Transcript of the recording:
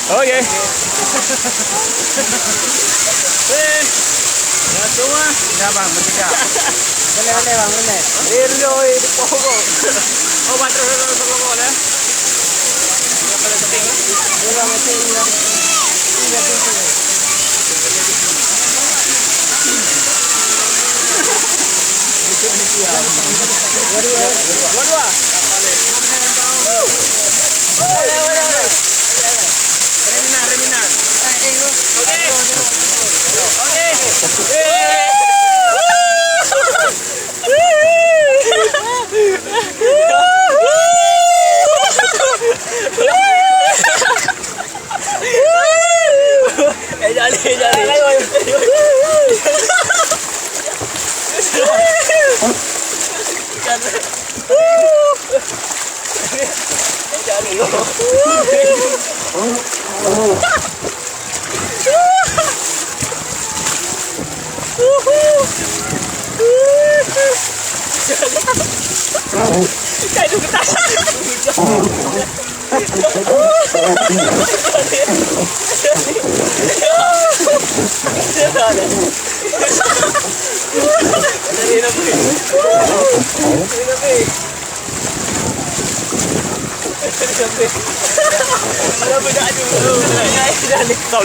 Okay. Ya semua. Ya bang, bertiga. Boleh bang, boleh. Irlo, itu pohon. Oh, baterai itu pohon ya. Yang pada penting. Ini macam ini. Ini betul. Dua-dua. Reminar. Kayak itu kita. Stop